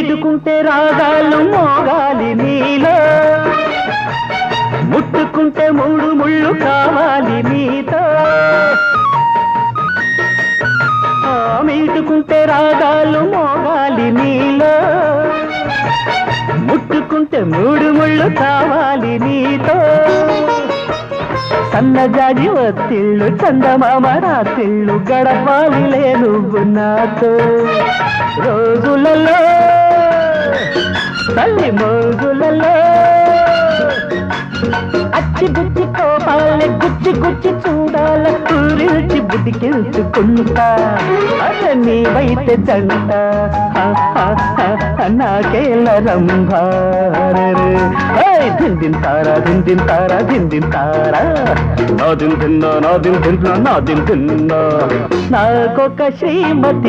మీటుకుంటే రాగాలు మోగాలి నీలో ముట్టుకుంటే మూడు ముళ్ళు కావాలి నీతో మీటుకుంటే రాగాలు మోగాలి నీలో ముట్టుకుంటే మూడు ముళ్ళు కావాలి నీతో సన్నజాజి ఒత్తిళ్ళు చందమామ రాత్రిళ్ళు గడపాలిలే నువ్వు నాతో రోజులలో తల్లి మోజులలో అచ్చి బుచ్చి కోపాలే గుచ్చి గుచ్చి చూడాల ఊరిల్చి బుద్ధికెళ్తుకుంటా అదే నీవైతే జంట నాకేల రంభారే దిందింతారా దిందింతారా దిందింతారా నాదిన్ తిన్నా నాదిన్ తిన్నా నాదిన్ తిన్నా నాకొక శ్రీమతి